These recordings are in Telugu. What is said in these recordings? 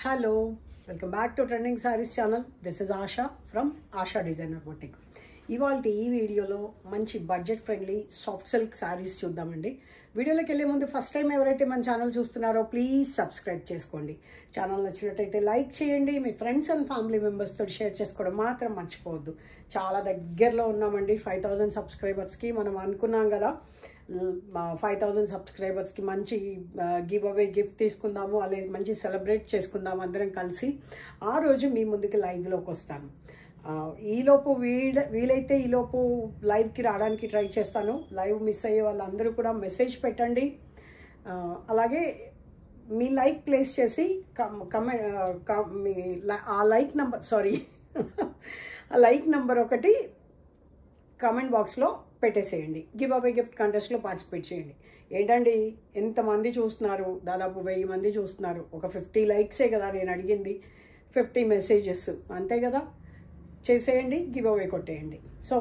Hello, welcome back to Trending Sarees channel. This is Asha from Asha Designer Boutique. ఇవాల్టి ఈ వీడియోలో మంచి budget friendly soft silk saris చూద్దామండి. వీడియోలోకి వెళ్ళే ముందు ఫస్ట్ టైం ఎవరైతే మన ఛానల్ చూస్తున్నారో ప్లీజ్ సబ్స్క్రైబ్ చేసుకోండి. ఛానల్ నచ్చినట్టయితే లైక్ చేయండి. మీ ఫ్రెండ్స్ అండ్ ఫ్యామిలీ మెంబర్స్తో షేర్ చేసుకోవడం మాత్రం మర్చిపోవద్దు. చాలా దగ్గరలో ఉన్నామండి 5000 సబ్స్క్రైబర్స్కి. మనం అనుకున్నాం కదా 5000 సబ్స్క్రైబర్స్కి మంచి గివ్ అవే గిఫ్ట్ తీసుకుందాము, అలాగే మంచి సెలబ్రేట్ చేసుకుందాము అందరం కలిసి. ఆ రోజు మీ ముందుకి లైవ్లోకి వస్తాను. ఈలోపు వీలైతే ఈలోపు లైవ్కి రావడానికి ట్రై చేస్తాను. లైవ్ మిస్ అయ్యే వాళ్ళందరూ కూడా మెసేజ్ పెట్టండి. అలాగే మీ లైక్ ప్లేస్ చేసి ఆ లైక్ నంబర్ ఒకటి కామెంట్ బాక్స్లో పెట్టేసేయండి. గివ్ అవే గిఫ్ట్ కంటెస్ట్లో పార్టిసిపేట్ చేయండి. ఏంటండి ఎంతమంది చూస్తున్నారు? దాదాపు 1000 మంది చూస్తున్నారు. ఒక 50 లైక్సే కదా నేను అడిగింది, 50 మెసేజెస్ అంతే కదా. చేసేయండి, గివ్ అవే కొట్టేయండి. సో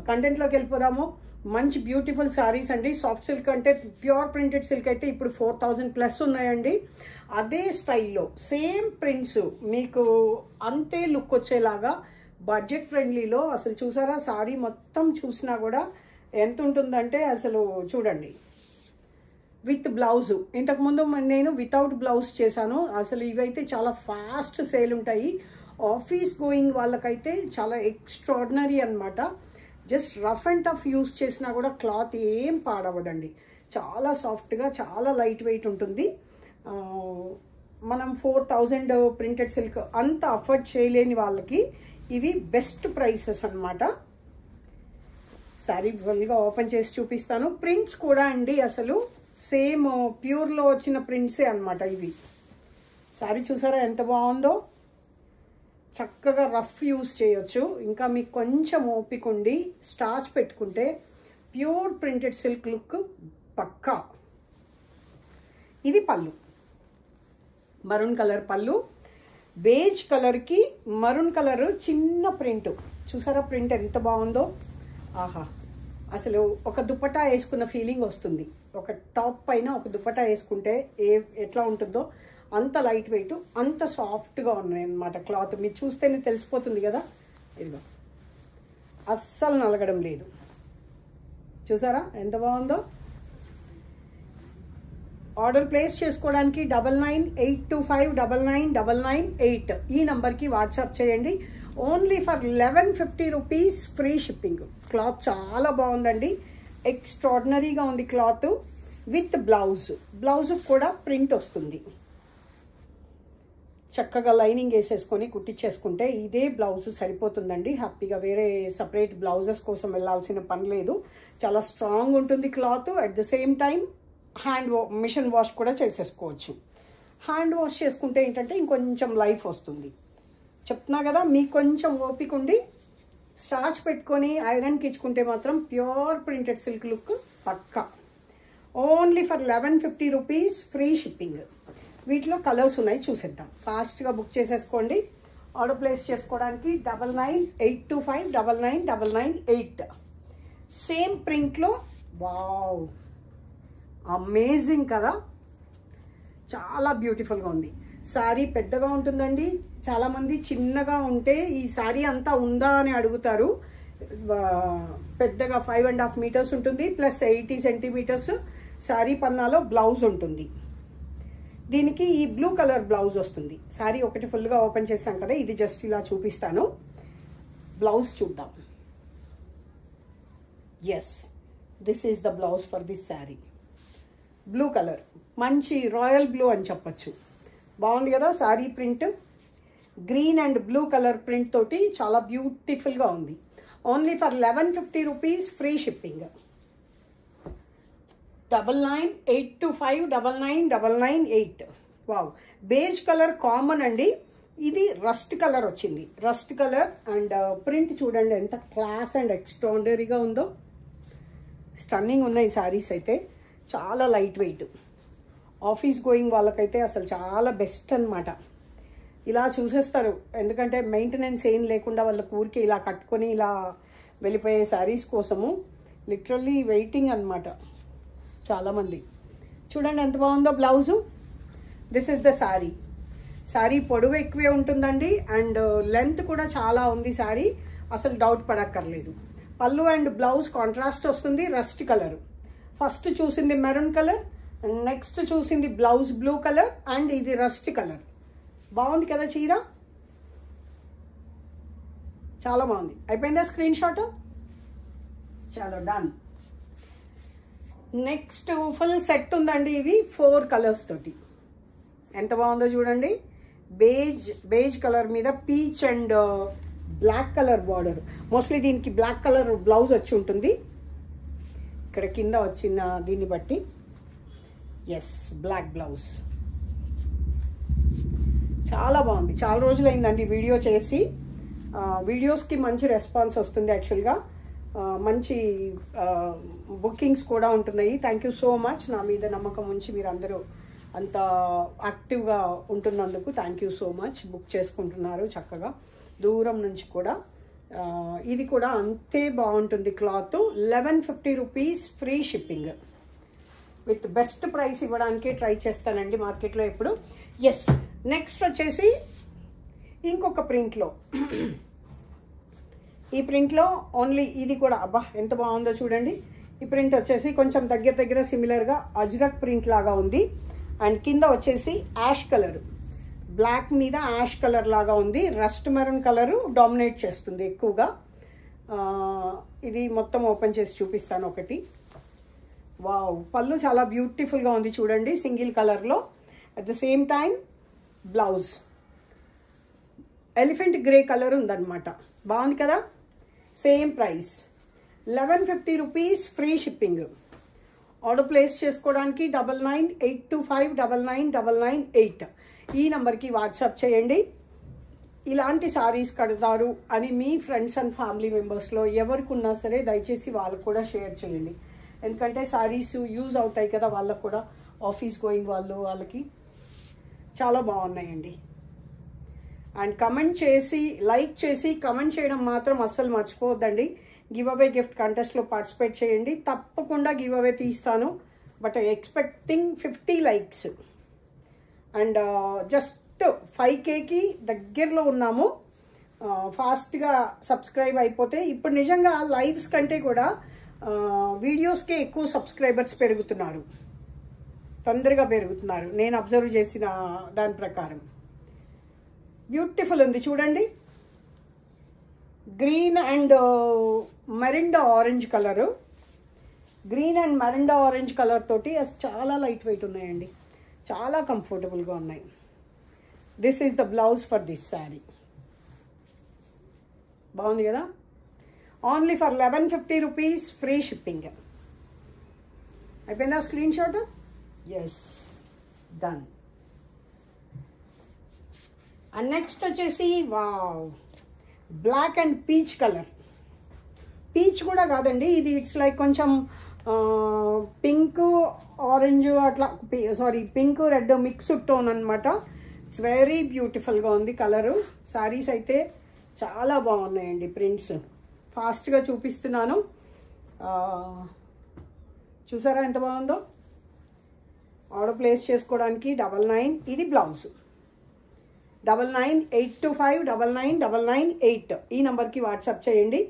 కంటెంట్లోకి వెళ్ళిపోదాము. మంచి బ్యూటిఫుల్ శారీస్ అండి. సాఫ్ట్ సిల్క్ అంటే ప్యూర్ ప్రింటెడ్ సిల్క్ అయితే ఇప్పుడు 4000+ ఉన్నాయండి. అదే స్టైల్లో సేమ్ ప్రింట్స్ మీకు అంతే లుక్ వచ్చేలాగా బడ్జెట్ ఫ్రెండ్లీలో అసలు చూసారా? శారీ మొత్తం చూసినా కూడా ఎంత ఉంటుందంటే అసలు చూడండి. విత్ బ్లౌజు, ఇంతకుముందు నేను వితౌట్ బ్లౌజ్ చేశాను. అసలు ఇవైతే చాలా ఫాస్ట్ సేల్ ఉంటాయి. ఆఫీస్ గోయింగ్ వాళ్ళకైతే చాలా ఎక్స్ట్రాడినరీ అనమాట. Just rough and tough use చేసినా కూడా క్లాత్ ఏం పాడవదండి. చాలా సాఫ్ట్గా, చాలా లైట్ వెయిట్ ఉంటుంది. మనం 4000 ప్రింటెడ్ సిల్క్ అంత అఫోర్డ్ చేయలేని వాళ్ళకి ఇవి బెస్ట్ ప్రైసెస్ అనమాట. శారీ ఫుల్గా ఓపెన్ చేసి చూపిస్తాను. ప్రింట్స్ కూడా అండి అసలు సేమ్ ప్యూర్లో వచ్చిన ప్రింట్సే అనమాట ఇవి. శారీ చూసారా ఎంత బాగుందో? చక్కగా రఫ్ యూస్ చేయొచ్చు. ఇంకా మీకు కొంచెం ఓపిక ఉండి స్టార్చ్ పెట్టుకుంటే ప్యూర్ ప్రింటెడ్ సిల్క్ లుక్ పక్కా. ఇది పళ్ళు, మరూన్ కలర్ పళ్ళు. బేజ్ కలర్కి మరూన్ కలర్ చిన్న ప్రింట్ చూసారా? ప్రింట్ ఎంత బాగుందో! ఆహా, అసలు ఒక దుపట్టా వేసుకున్న ఫీలింగ్ వస్తుంది. ఒక టాప్ పైన ఒక దుపట్టా వేసుకుంటే ఎట్లా ఉంటుందో అంత లైట్ వెయిట్, అంత సాఫ్ట్గా ఉన్నాయి అన్నమాట. క్లాత్ మీరు చూస్తేనే తెలిసిపోతుంది కదా. ఇదిగో అస్సలు నలగడం లేదు. చూసారా ఎంత బాగుందో? ఆర్డర్ ప్లేస్ చేసుకోవడానికి 9982599998 ఈ నంబర్కి వాట్సాప్ చేయండి. Only for 1150 rupees free shipping. Cloth చాలా బాగుందండి, ఎక్స్ట్రాడినరీగా ఉంది క్లాత్. విత్ బ్లౌజ్ కూడా ప్రింట్ వస్తుంది. చక్కగా లైనింగ్ వేసేసుకొని కుట్టించేసుకుంటే ఇదే బ్లౌజ్ సరిపోతుందండి. హ్యాపీగా వేరే సపరేట్ బ్లౌజెస్ కోసం వెళ్ళాల్సిన పని లేదు. చాలా స్ట్రాంగ్ ఉంటుంది cloth. At the same time machine wash కూడా చేసేసుకోవచ్చు. హ్యాండ్ వాష్ చేసుకుంటే ఏంటంటే ఇంకొంచెం లైఫ్ వస్తుంది. చెప్తున్నా కదా, మీకు కొంచెం ఓపిక ఉండి స్టార్చ్ పెట్టుకొని ఐరన్కి ఇచ్చుకుంటే మాత్రం ప్యూర్ ప్రింటెడ్ సిల్క్ లుక్ పక్కా. Only for 1150 rupees free shipping. వీటిలో కలర్స్ ఉన్నాయి, చూసేద్దాం. ఫాస్ట్గా బుక్ చేసేసుకోండి. ఆర్డర్ ప్లేస్ చేసుకోవడానికి 9982599998 సేమ్ ప్రింట్లో. వావ్, అమేజింగ్ కదా, చాలా బ్యూటిఫుల్గా ఉంది. శారీ పెద్దగా ఉంటుందండి. చాలామంది చిన్నగా ఉంటే ఈ శారీ అంతా ఉందా అని అడుగుతారు. పెద్దగా 5.5 మీటర్స్ ఉంటుంది, ప్లస్ 80 సెంటీమీటర్స్ శారీ పన్నాలో బ్లౌజ్ ఉంటుంది. దీనికి ఈ బ్లూ కలర్ బ్లౌజ్ వస్తుంది. శారీ ఒకటి ఫుల్గా ఓపెన్ చేశాం కదా, ఇది జస్ట్ ఇలా చూపిస్తాను. బ్లౌజ్ చూద్దాం. Yes, this is the blouse for this sari. Blue colour, మంచి రాయల్ బ్లూ అని చెప్పచ్చు. బాగుంది కదా sari print. Green and blue colour print తోటి చాలా బ్యూటిఫుల్గా ఉంది. Only for 1150 rupees free shipping. 9982599998. Wow, beige colour common అండి. ఇది రస్ట్ కలర్ వచ్చింది. రస్ట్ కలర్ అండ్ ప్రింట్ చూడండి ఎంత క్లాస్ అండ్ ఎక్స్ట్రాడినరీగా ఉందో. స్టన్నింగ్ ఉన్నాయి శారీస్ అయితే. చాలా లైట్ వెయిట్. ఆఫీస్ గోయింగ్ వాళ్ళకైతే అసలు చాలా బెస్ట్ అనమాట. ఇలా చూసేస్తారు, ఎందుకంటే మెయింటెనెన్స్ ఏం లేకుండా వాళ్ళ ఊరికి ఇలా కట్టుకొని ఇలా వెళ్ళిపోయే శారీస్ కోసము లిటరల్లీ వెయిటింగ్ అనమాట చాలామంది. చూడండి ఎంత బాగుందో blouse. This is the sari. Sari పొడవు ఎక్కువే ఉంటుందండి అండ్ లెంత్ కూడా చాలా ఉంది శారీ, అసలు డౌట్ పడక్కర్లేదు. పళ్ళు అండ్ బ్లౌజ్ కాంట్రాస్ట్ వస్తుంది, రస్ట్ కలర్. ఫస్ట్ చూసింది మెరూన్ కలర్, నెక్స్ట్ చూసింది బ్లౌజ్ బ్లూ కలర్ అండ్ ఇది రస్ట్ కలర్. బాగుంది కదా చీర, చాలా బాగుంది. అయిపోయిందా స్క్రీన్ షాట్? చాలా డన్. నెక్స్ట్ ఫుల్ సెట్ ఉందండి, ఇవి 4 కలర్స్ తోటి. ఎంత బాగుందో చూడండి. బేజ్ కలర్ మీద peach and black colour border. Mostly దీనికి బ్లాక్ కలర్ బ్లౌజ్ వచ్చి ఉంటుంది, ఇక్కడ కింద వచ్చిన దీన్ని బట్టి. Yes, black blouse. చాలా బాగుంది. చాలా రోజులైందండి వీడియో చేసి. వీడియోస్కి మంచి రెస్పాన్స్ వస్తుంది యాక్చువల్గా. మంచి బుకింగ్స్ కూడా ఉంటున్నాయి. Thank you so much. నా మీద నమ్మకం ఉంచి మీరు అందరూ అంత యాక్టివ్గా ఉంటున్నందుకు thank you so much. Book చేసుకుంటున్నారు చక్కగా దూరం నుంచి కూడా. ఇది కూడా అంతే బాగుంటుంది cloth. 1150 rupees free shipping with best price ఇవ్వడానికి ట్రై చేస్తానండి మార్కెట్లో ఎప్పుడు. ఎస్, నెక్స్ట్ వచ్చేసి ఇంకొక ప్రింట్లో, ఈ ప్రింట్లో ఓన్లీ ఇది కూడా అబ్బా ఎంత బాగుందో చూడండి. ఈ ప్రింట్ వచ్చేసి కొంచెం దగ్గర సిమిలర్గా అజ్రక్ ప్రింట్ లాగా ఉంది అండ్ కింద వచ్చేసి యాష్ కలర్, బ్లాక్ మీద యాష్ కలర్ లాగా ఉంది. రస్ట్ మెరూన్ కలరు డామినేట్ చేస్తుంది ఎక్కువగా. ఇది మొత్తం ఓపెన్ చేసి చూపిస్తాను ఒకటి. వావ్, పళ్ళు చాలా బ్యూటిఫుల్గా ఉంది చూడండి, సింగిల్ కలర్లో. At the same time blouse elephant grey colour ఉందన్నమాట. బాగుంది కదా. Same price 1150 rupees free shipping. Order place చేసుకోవడానికి 9982599998 ఈ నెంబర్కి వాట్సాప్ చేయండి. ఇలాంటి సారీస్ కడతారు అని మీ ఫ్రెండ్స్ అండ్ ఫ్యామిలీ మెంబర్స్లో ఎవరికి ఉన్నా సరే దయచేసి వాళ్ళకు కూడా షేర్ చేయండి. ఎందుకంటే సారీస్ యూజ్ అవుతాయి కదా వాళ్ళకు కూడా, ఆఫీస్ గోయింగ్ వాళ్ళకి. చాలా బాగున్నాయండి. అండ్ కమెంట్ చేసి, లైక్ చేసి కమెంట్ చేయడం మాత్రం అస్సలు మర్చిపోవద్దండి. గివ్ అవే గిఫ్ట్ కంటెస్ట్లో పార్టిసిపేట్ చేయండి. తప్పకుండా గివ్ అవే తీస్తాను, but expecting 50 likes. And just 5Kకి దగ్గరలో ఉన్నాము. ఫాస్ట్గా సబ్స్క్రైబ్ అయిపోతే, ఇప్పుడు నిజంగా లైవ్స్ కంటే కూడా వీడియోస్కే ఎక్కువ సబ్స్క్రైబర్స్ పెరుగుతున్నారు, తొందరగా పెరుగుతున్నారు నేను అబ్జర్వ్ చేసిన దాని ప్రకారం. బ్యూటిఫుల్ ఉంది చూడండి. Green and Mirinda orange colour, green and Mirinda orange colour తోటి చాలా లైట్ వెయిట్ ఉన్నాయండి, చాలా కంఫర్టబుల్గా ఉన్నాయి. This is the blouse for this sari. బాగుంది కదా. Only for 1150 rupees free shipping. అయిపోయిందా screenshot? Yes, done. And next వచ్చేసి wow, black and peach colour. Peach కూడా కాదండి ఇది, ఇట్స్ లైక్ కొంచెం పింక్ ఆరెంజ్ అట్లా, sorry pink red mixed tone అనమాట. ఇట్స్ వెరీ బ్యూటిఫుల్గా ఉంది కలరు. శారీస్ అయితే చాలా బాగున్నాయండి. ప్రింట్స్ ఫాస్ట్గా చూపిస్తున్నాను, చూసారా ఎంత బాగుందో. ఆర్డర్ ప్లేస్ చేసుకోవడానికి 99. ఇది బ్లౌజ్ 9982599998 ఈ నెంబర్కి వాట్సాప్ చేయండి.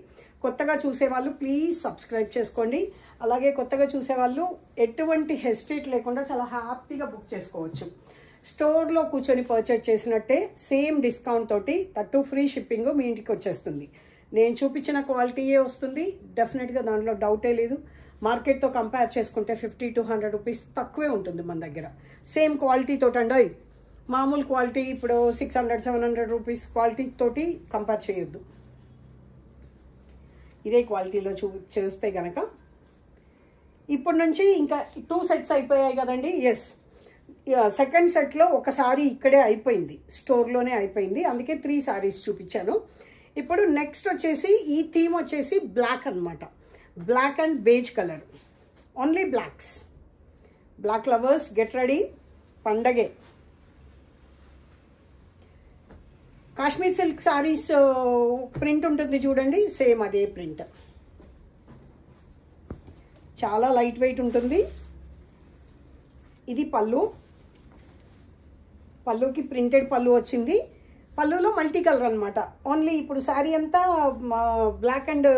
కొత్తగా చూసేవాళ్ళు ప్లీజ్ సబ్స్క్రైబ్ చేసుకోండి. అలాగే కొత్తగా చూసేవాళ్ళు ఎటువంటి హెసిటేట్ లేకుండా చాలా హ్యాపీగా బుక్ చేసుకోవచ్చు. స్టోర్లో కూర్చొని పర్చేజ్ చేసినట్టే సేమ్ డిస్కౌంట్ తోటి, దట్టు ఫ్రీ షిప్పింగ్ మీ ఇంటికి వచ్చేస్తుంది. నేను చూపించిన క్వాలిటీయే వస్తుంది డెఫినెట్గా, దాంట్లో డౌటే లేదు. మార్కెట్తో కంపేర్ చేసుకుంటే 50 to 100 రూపీస్ తక్కువే ఉంటుంది మన దగ్గర సేమ్ క్వాలిటీ తోటండి. మామూలు క్వాలిటీ ఇప్పుడు 600-700 రూపీస్ క్వాలిటీ తోటి కంపేర్ చేయొద్దు. ఇదే క్వాలిటీలో చూస్తే కనుక. ఇప్పటి నుంచి ఇంకా 2 సెట్స్ అయిపోయాయి కదండి. ఎస్, సెకండ్ సెట్లో ఒక సారీ ఇక్కడే అయిపోయింది, స్టోర్లోనే అయిపోయింది, అందుకే 3 సారీస్ చూపించాను. ఇప్పుడు నెక్స్ట్ వచ్చేసి ఈ థీమ్ వచ్చేసి బ్లాక్ అనమాట. Black and beige colour, only blacks. Black lovers get ready, పండగే. కాశ్మీర్ సిల్క్ సారీస్ ప్రింట్ ఉంటుంది చూడండి, సేమ్ అదే ప్రింట్. చాలా లైట్ వెయిట్ ఉంటుంది. ఇది పళ్ళు, పళ్ళుకి ప్రింటెడ్ పళ్ళు వచ్చింది. పళ్ళులో మల్టీ కలర్ అనమాట. ఓన్లీ ఇప్పుడు శారీ అంతా బ్లాక్ అండ్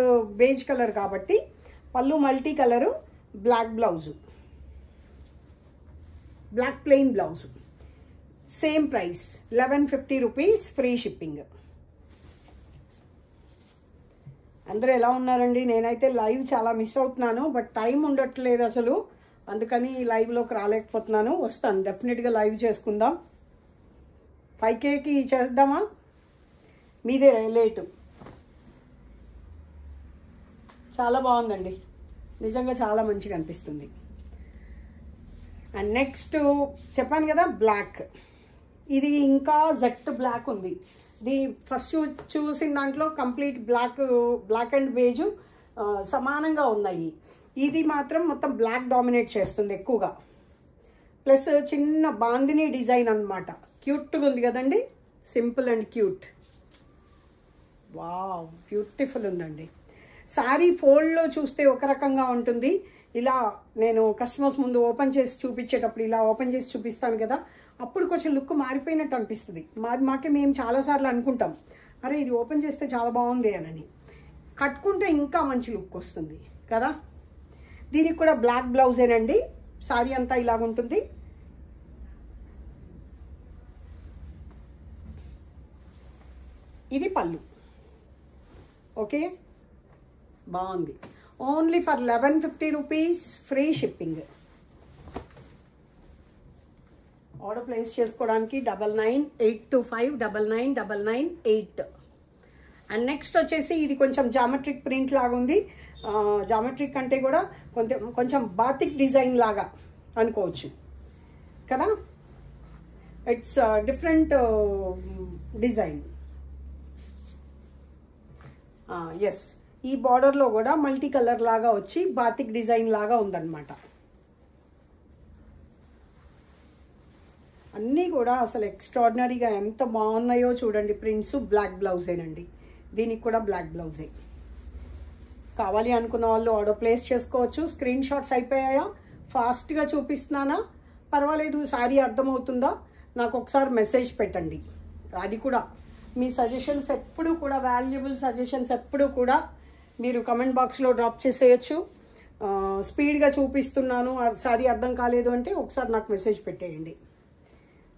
బేజ్ కలర్ కాబట్టి పళ్ళు multi colour, black blouse, black plain blouse. Same price 1150 rupees, free shipping. అందరూ ఎలా ఉన్నారండి? నేనైతే లైవ్ చాలా మిస్ అవుతున్నాను, బట్ టైం ఉండట్లేదు అసలు, అందుకని లైవ్లోకి రాలేకపోతున్నాను. వస్తాను, డెఫినెట్గా లైవ్ చేసుకుందాం. 5Kకి చేద్దామా? మీదే లేటు. చాలా బాగుందండి, నిజంగా చాలా మంచిగా అనిపిస్తుంది. అండ్ నెక్స్ట్ చెప్పాను కదా బ్లాక్, ఇది ఇంకా జెట్ బ్లాక్ ఉంది. ఫస్ట్ చూసిన దాంట్లో కంప్లీట్ బ్లాక్ అండ్ బేజు సమానంగా ఉన్నాయి. ఇది మాత్రం మొత్తం బ్లాక్ డామినేట్ చేస్తుంది ఎక్కువగా. ప్లస్ చిన్న బాందిని డిజైన్ అనమాట. క్యూట్గా ఉంది కదండి, simple and cute. Wow, beautiful ఉందండి. శారీ ఫోల్డ్లో చూస్తే ఒక రకంగా ఉంటుంది. ఇలా నేను కస్టమర్స్ ముందు ఓపెన్ చేసి చూపించేటప్పుడు ఇలా ఓపెన్ చేసి చూపిస్తాను కదా, అప్పుడు కొంచెం లుక్ మారిపోయినట్టు అనిపిస్తుంది. మాకే మేము చాలాసార్లు అనుకుంటాం, అరే ఇది ఓపెన్ చేస్తే చాలా బాగుంది అని. కట్టుకుంటే ఇంకా మంచి లుక్ వస్తుంది కదా. దీనికి కూడా బ్లాక్ బ్లౌజేనండి. శారీ అంతా ఇలాగుంటుంది. ఇది పళ్ళు. ఓకే, బాగుంది. Only for 1150 rupees, free shipping. Order place చేసుకోవడానికి 9982599998. అండ్ నెక్స్ట్ వచ్చేసి ఇది కొంచెం జామెట్రిక్ ప్రింట్ లాగా ఉంది. జామెట్రిక్ అంటే కూడా కొంచెం బాతిక్ డిజైన్ లాగా అనుకోవచ్చు కదా. It's different design. ఎస్, ఈ బార్డర్లో కూడా మల్టీ కలర్ లాగా వచ్చి బాతిక్ డిజైన్ లాగా ఉందన్నమాట. అన్నీ కూడా అసలు ఎక్స్ట్రాడినరీగా ఎంత బాగున్నాయో చూడండి. ప్రింట్స్ బ్లాక్ బ్లౌజేనండి, దీనికి కూడా బ్లాక్ బ్లౌజే. కావాలి అనుకున్న వాళ్ళు ఆర్డర్ ప్లేస్ చేసుకోవచ్చు. స్క్రీన్ షాట్స్ అయిపోయాయా? ఫాస్ట్గా చూపిస్తున్నానా? పర్వాలేదు, శారీ అర్థమవుతుందా? నాకు ఒకసారి మెసేజ్ పెట్టండి. అది కూడా మీ సజెషన్స్ ఎప్పుడు కూడా, వాల్యుబుల్ సజెషన్స్ ఎప్పుడు కూడా మీరు కమెంట్ బాక్స్లో డ్రాప్ చేసేయచ్చు. స్పీడ్గా చూపిస్తున్నాను, శారీ అర్థం కాలేదు అంటే ఒకసారి నాకు మెసేజ్ పెట్టేయండి.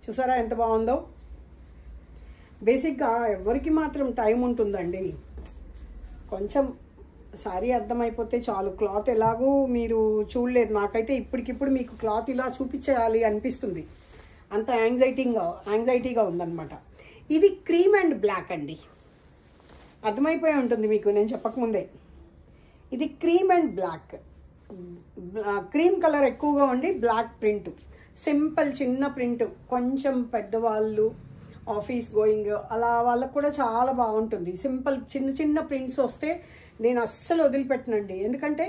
చూసారా ఎంత బాగుందో? బేసిక్గా ఎవరికి మాత్రం టైం ఉంటుందండి? కొంచెం శారీ అర్థమైపోతే చాలు. క్లాత్ ఎలాగూ మీరు చూడలేదు. నాకైతే ఇప్పటికిప్పుడు మీకు క్లాత్ ఇలా చూపించేయాలి అనిపిస్తుంది, అంత యాంగ్జైటీగా ఉందన్నమాట. ఇది క్రీమ్ అండ్ బ్లాక్ అండి, అర్థమైపోయి ఉంటుంది మీకు నేను చెప్పకముందే. ఇది cream and black. Cream colour ఎక్కువగా ఉండి బ్లాక్ ప్రింట్, సింపుల్ చిన్న ప్రింట్. కొంచెం పెద్దవాళ్ళు, ఆఫీస్ గోయింగ్ అలా వాళ్ళకు కూడా చాలా బాగుంటుంది. సింపుల్ చిన్న చిన్న ప్రింట్స్ వస్తే నేను అస్సలు వదిలిపెట్టనండి. ఎందుకంటే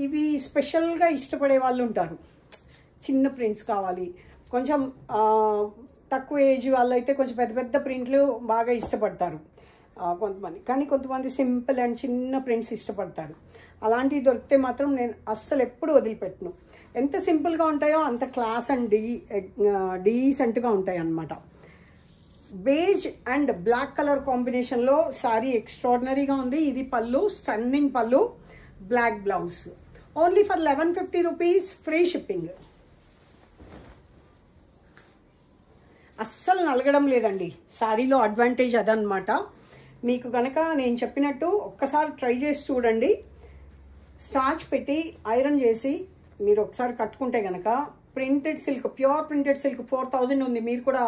ఇవి స్పెషల్గా ఇష్టపడే వాళ్ళు ఉంటారు. చిన్న ప్రింట్స్ కావాలి, కొంచెం తక్కువ ఏజ్ వాళ్ళు అయితే కొంచెం పెద్ద పెద్ద ప్రింట్లు బాగా ఇష్టపడతారు కొంతమంది. కానీ కొంతమంది సింపుల్ అండ్ చిన్న ప్రింట్స్ ఇష్టపడతారు. అలాంటివి దొరికితే మాత్రం నేను అస్సలు ఎప్పుడు వదిలిపెట్టను. ఎంత సింపుల్గా ఉంటాయో అంత క్లాస్ అండ్ డీసెంట్గా ఉంటాయి అన్నమాట. బేజ్ అండ్ బ్లాక్ కలర్ కాంబినేషన్లో శారీ ఎక్స్ట్రాడినరీగా ఉంది. ఇది పళ్ళు, స్టన్నింగ్ పళ్ళు, black blouse. Only for 1150 rupees, free shipping. అస్సలు నలగడం లేదండి. శారీలో అడ్వాంటేజ్ అదనమాట. మీకు కనుక నేను చెప్పినట్టు ఒక్కసారి ట్రై చేసి చూడండి. స్టార్చ్ పెట్టి ఐరన్ చేసి మీరు ఒకసారి కట్టుకుంటే కనుక printed silk, pure printed silk 4000 ఉంది. మీరు కూడా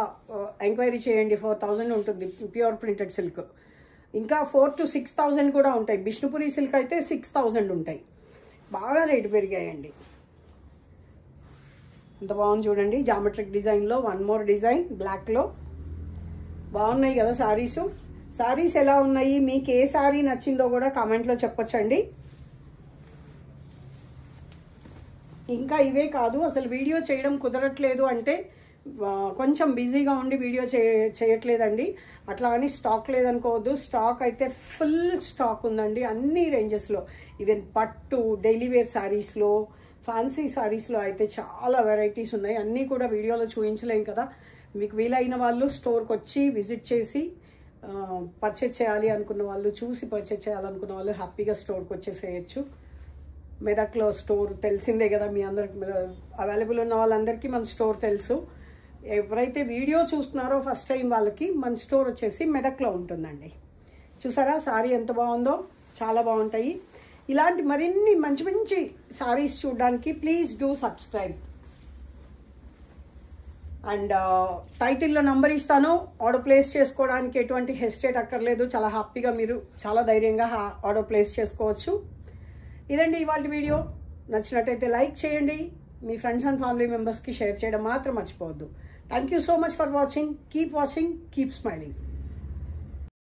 ఎంక్వైరీ చేయండి, 4000 ఉంటుంది ప్యూర్ ప్రింటెడ్ సిల్క్. ఇంకా 4,000 to 6,000 కూడా ఉంటాయి. బిష్ణుపురి సిల్క్ అయితే 6,000 ఉంటాయి. బాగా రేటు పెరిగాయండి. ఎంత బాగుంది చూడండి. జామెట్రిక్ డిజైన్లో వన్ మోర్ డిజైన్ బ్లాక్లో. బాగున్నాయి కదా శారీస్. శారీస్ ఎలా ఉన్నాయి, మీకు ఏ శారీ నచ్చిందో కూడా కామెంట్లో చెప్పొచ్చండి. ఇంకా ఇవే కాదు, అసలు వీడియో చేయడం కుదరట్లేదు అంటే కొంచెం బిజీగా ఉండి వీడియో చేయట్లేదండి. అట్లా అని స్టాక్ లేదనుకోవద్దు. స్టాక్ అయితే ఫుల్ స్టాక్ ఉందండి అన్ని రేంజెస్లో. ఈవెన్ పట్టు, డైలీ వేర్ శారీస్లో, ఫ్యాన్సీ శారీస్లో అయితే చాలా వెరైటీస్ ఉన్నాయి. అన్నీ కూడా వీడియోలో చూపించలేం కదా. మీకు వీలైన వాళ్ళు స్టోర్కి వచ్చి విజిట్ చేసి పర్చేజ్ చేయాలి అనుకున్న వాళ్ళు, చూసి పర్చేజ్ చేయాలనుకున్న వాళ్ళు హ్యాపీగా స్టోర్కి వచ్చేసేయచ్చు. మెదక్లో స్టోర్ తెలిసిందే కదా, మీ అందరికి అవైలబుల్ ఉన్న వాళ్ళందరికీ మన స్టోర్ తెలుసు. ఎవరైతే వీడియో చూస్తున్నారో ఫస్ట్ టైం వాళ్ళకి మన స్టోర్ వచ్చేసి మెదక్లో ఉంటుందండి. చూసారా సారీ ఎంత బాగుందో, చాలా బాగుంటాయి. ఇలాంటి మరిన్ని మంచి మంచి సారీస్ చూడడానికి ప్లీజ్ డూ సబ్స్క్రైబ్. అండ్ టైటిల్లో నంబర్ ఇస్తాను, ఆర్డర్ ప్లేస్ చేసుకోవడానికి ఎటువంటి హెసిటేట్ అక్కర్లేదు. చాలా హ్యాపీగా మీరు చాలా ధైర్యంగా ఆర్డర్ ప్లేస్ చేసుకోవచ్చు. ఇదండి ఇవాళ వీడియో. నచ్చినట్టయితే లైక్ చేయండి, మీ ఫ్రెండ్స్ అండ్ ఫ్యామిలీ మెంబర్స్కి షేర్ చేయడం మాత్రం మర్చిపోవద్దు. Thank you so much for watching. Keep watching, keep smiling.